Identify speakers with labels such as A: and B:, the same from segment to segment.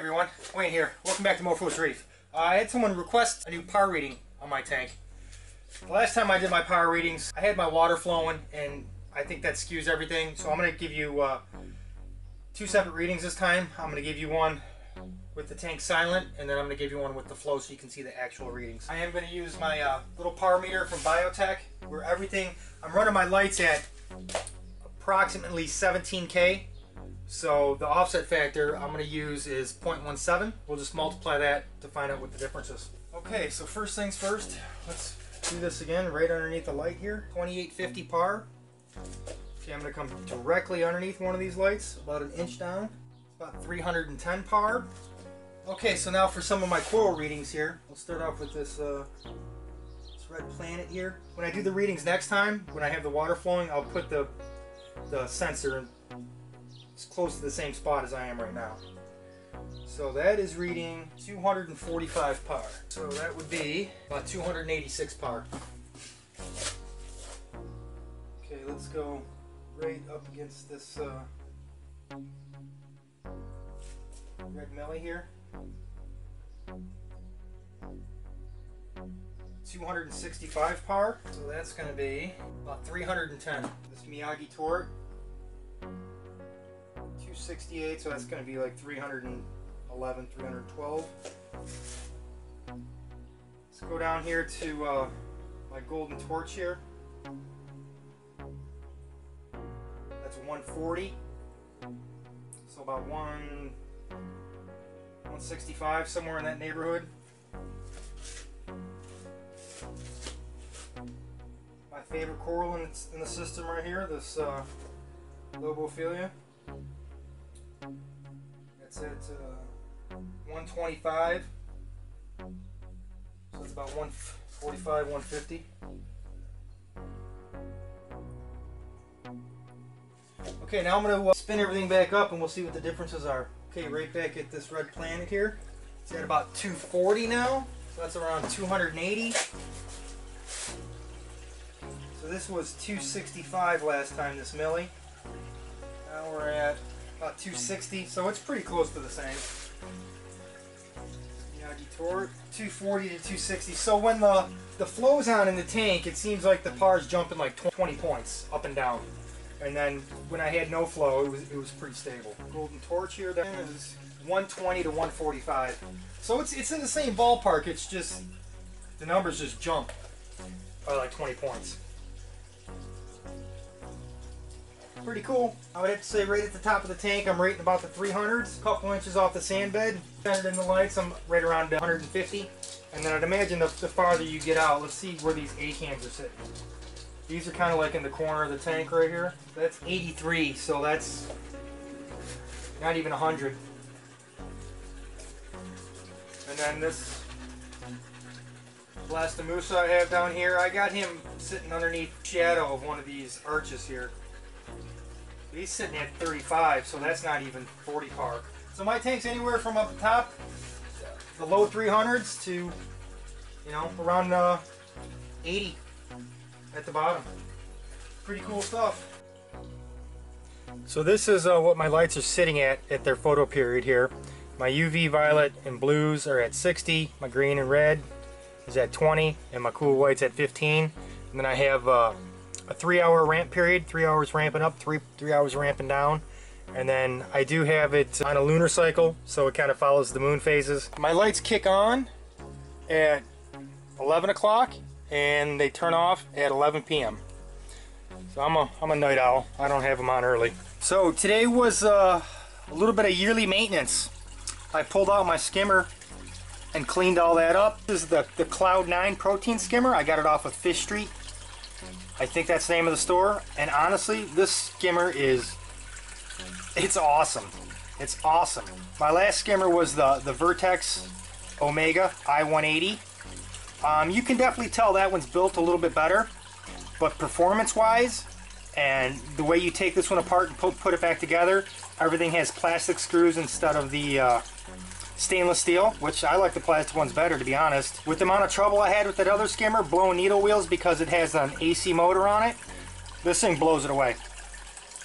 A: everyone, Wayne here. Welcome back to More Foolish Reef. I had someone request a new power reading on my tank. The last time I did my power readings, I had my water flowing, and I think that skews everything. So I'm going to give you two separate readings this time. I'm going to give you one with the tank silent, and then I'm going to give you one with the flow so you can see the actual readings. I am going to use my little power meter from Biotech, where I'm running my lights at approximately 17K. So the offset factor I'm going to use is 0.17. We'll just multiply that to find out what the difference is. Okay, so first things first, let's do this again right underneath the light here. 2850 par. Okay, I'm going to come directly underneath one of these lights, about an inch down. It's about 310 par. Okay, so now for some of my coral readings here, we'll start off with this red planet here. When I do the readings next time, when I have the water flowing, I'll put the sensor as close to the same spot as I am right now. So that is reading 245 par. So that would be about 286 par. Okay, let's go right up against this red melly here. 265 par. So that's going to be about 310. This Miyagi Tort. 268, so that's going to be like 311, 312. Let's go down here to my golden torch here. That's 140. So about 165, somewhere in that neighborhood. My favorite coral in the system right here, this Lobophilia. That's at 125, so it's about 145, 150. Okay, now I'm going to spin everything back up and we'll see what the differences are. Okay, right back at this red planet here. It's at about 240 now, so that's around 280. So this was 265 last time, this milli. Now we're at about 260, so it's pretty close to the same. Miyagi Tort, 240 to 260. So when the flow's on in the tank, it seems like the par's jumping like 20 points up and down. And then when I had no flow, it was pretty stable. Golden Torch here then is 120 to 145. So it's in the same ballpark. It's just the numbers just jump by like 20 points. Pretty cool. I would have to say right at the top of the tank, I'm rating about the 300s, a couple inches off the sand bed. Centered in the lights, I'm right around 150. And then I'd imagine the farther you get out, let's see where these A cams are sitting. These are kind of like in the corner of the tank right here. That's 83, so that's not even 100. And then this Blastomusa I have down here, I got him sitting underneath the shadow of one of these arches here. He's sitting at 35, so that's not even 40 par. So my tank's anywhere from up the top, the low 300s, to, you know, around 80 at the bottom. Pretty cool stuff. So this is what my lights are sitting at their photo period here. My UV violet and blues are at 60, my green and red is at 20, and my cool white's at 15. And then I have a 3-hour ramp period, 3 hours ramping up, three hours ramping down. And then I do have it on a lunar cycle, so it kind of follows the moon phases. My lights kick on at 11 o'clock and they turn off at 11 p.m. So I'm a night owl. I don't have them on early. So today was a little bit of yearly maintenance. I pulled out my skimmer and cleaned all that up. This is the Cloud 9 protein skimmer. I got it off of Fish Street. I think that's the name of the store, and honestly, this skimmer it's awesome. It's awesome. My last skimmer was the Vertex Omega I-180. You can definitely tell that one's built a little bit better, but performance-wise, and the way you take this one apart and put it back together, everything has plastic screws instead of the stainless steel, which I like the plastic ones better, to be honest. With the amount of trouble I had with that other skimmer blowing needle wheels because it has an AC motor on it, this thing blows it away,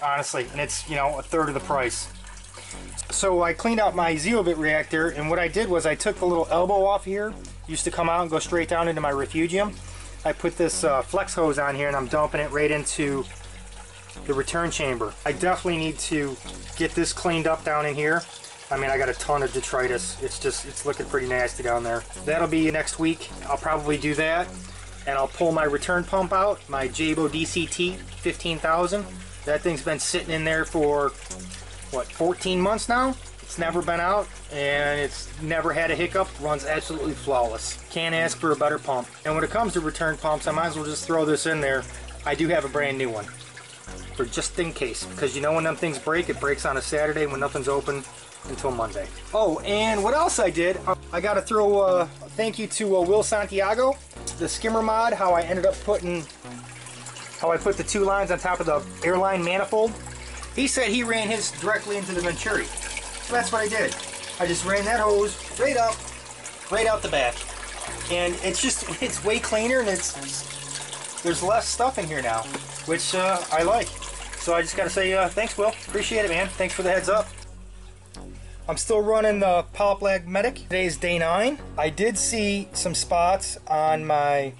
A: honestly, and it's, you know, a third of the price. So I cleaned out my Zeobit reactor, and what I did was I took the little elbow off here. Used to come out and go straight down into my refugium. I put this flex hose on here and I'm dumping it right into the return chamber. I definitely need to get this cleaned up down in here. I mean, I got a ton of detritus. It's looking pretty nasty down there. That'll be next week. I'll probably do that. And I'll pull my return pump out, my Jabo DCT 15,000. That thing's been sitting in there for, what, 14 months now? It's never been out, and it's never had a hiccup. Runs absolutely flawless. Can't ask for a better pump. And when it comes to return pumps, I might as well just throw this in there. I do have a brand new one, for just in case. Because you know when them things break, it breaks on a Saturday when nothing's open until Monday. Oh, and what else I did, I gotta throw a thank you to Will Santiago, the skimmer mod, how I put the two lines on top of the airline manifold. He said he ran his directly into the Venturi. So that's what I did. I just ran that hose right out the back. And it's way cleaner, and there's less stuff in here now, which I like. So I just gotta say thanks, Will. Appreciate it, man. Thanks for the heads up. I'm still running the Polyplug Medic. Today's day 9. I did see some spots on my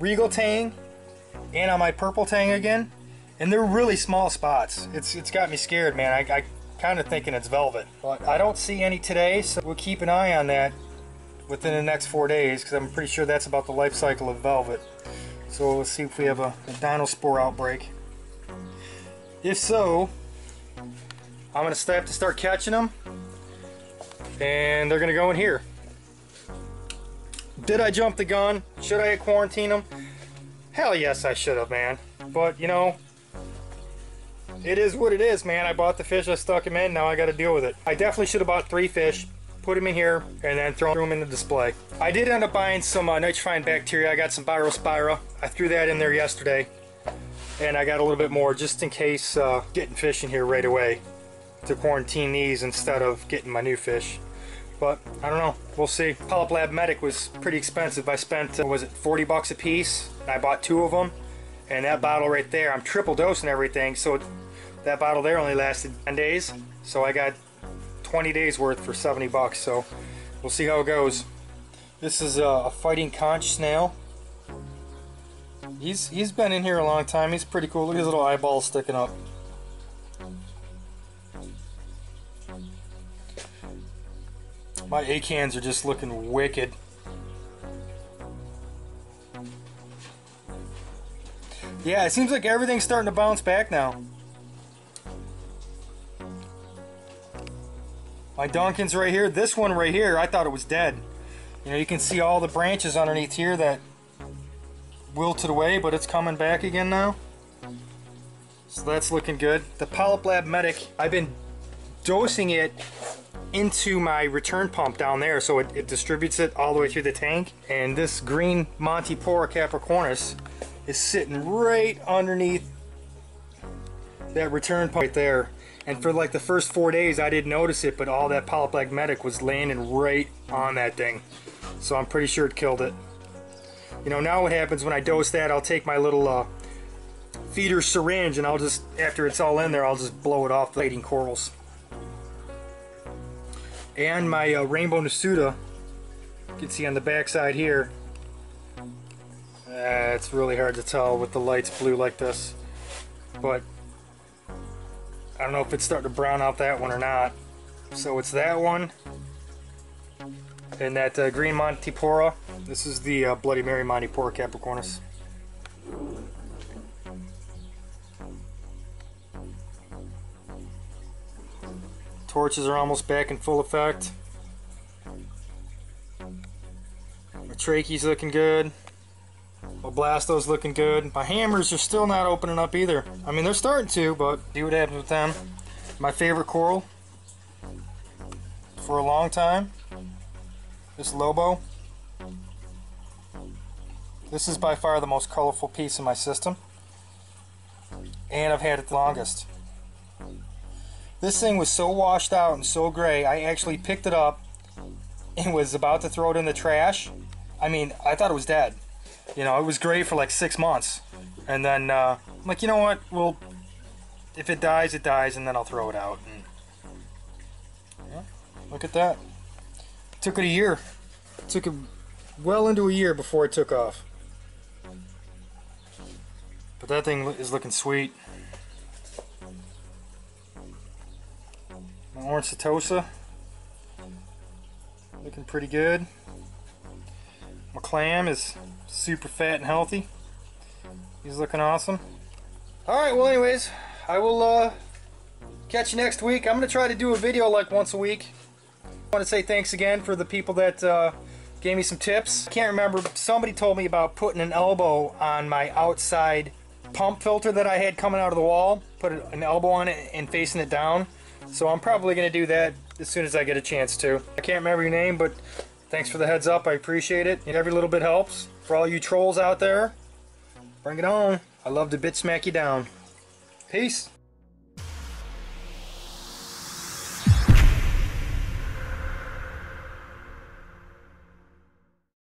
A: Regal Tang and on my Purple Tang again, and they're really small spots. It's got me scared, man. I kind of thinking it's velvet, but I don't see any today, so we'll keep an eye on that within the next 4 days, because I'm pretty sure that's about the life cycle of velvet. So let's see if we have a dinospore outbreak. If so, I'm going to have to start catching them, and they're going to go in here. Did I jump the gun? Should I quarantine them? Hell yes, I should have, man. But, you know, it is what it is, man. I bought the fish, I stuck them in, now I got to deal with it. I definitely should have bought 3 fish, put them in here, and then throw them in the display. I did end up buying some nitrifying bacteria. I got some Birospira. I threw that in there yesterday, and I got a little bit more just in case getting fish in here right away to quarantine these instead of getting my new fish. But I don't know, we'll see. Polyplug Medic was pretty expensive. I spent was it 40 bucks a piece, and I bought 2 of them, and that bottle right there, I'm triple dosing everything, so that bottle there only lasted 10 days, so I got 20 days worth for 70 bucks. So we'll see how it goes. This is a fighting conch snail. He's been in here a long time. He's pretty cool. Look at his little eyeballs sticking up. My acans are just looking wicked. Yeah, it seems like everything's starting to bounce back now. My Duncan's right here. This one right here, I thought it was dead. You know, you can see all the branches underneath here that wilted away, but it's coming back again now. So that's looking good. The Polyplug Medic, I've been dosing it into my return pump down there, so it distributes it all the way through the tank. And this green Montipora capricornis is sitting right underneath that return pump right there. And for like the first 4 days I didn't notice it, but all that Polyplug Medic was landing right on that thing. So I'm pretty sure it killed it. You know, now what happens when I dose that, I'll take my little feeder syringe and I'll just, after it's all in there, I'll just blow it off the fighting corals. And my rainbow Nasuda, you can see on the back side here, it's really hard to tell with the lights blue like this, but I don't know if it's starting to brown out that one or not. So it's that one, and that green Montipora. This is the Bloody Mary Montipora capricornis. Torches are almost back in full effect. My trachei's looking good. My blasto's looking good. My hammers are still not opening up either. I mean, they're starting to, but see what happens with them. My favorite coral for a long time, this Lobo. This is by far the most colorful piece in my system, and I've had it the longest. This thing was so washed out and so gray, I actually picked it up and was about to throw it in the trash. I mean, I thought it was dead. You know, it was gray for like 6 months. And then I'm like, you know what? Well, if it dies, it dies, and then I'll throw it out. And Look at that. Took it a year. Took it well into a year before it took off. But that thing is looking sweet. My orange Setosa, looking pretty good. My clam is super fat and healthy. He's looking awesome. Alright, well anyways, I will catch you next week. I'm going to try to do a video like once a week. I want to say thanks again for the people that gave me some tips. I can't remember, somebody told me about putting an elbow on my outside pump filter that I had coming out of the wall. Put an elbow on it and facing it down. So I'm probably going to do that as soon as I get a chance to. I can't remember your name, but thanks for the heads up. I appreciate it. Every little bit helps. For all you trolls out there, bring it on. I love to bit smack you down. Peace.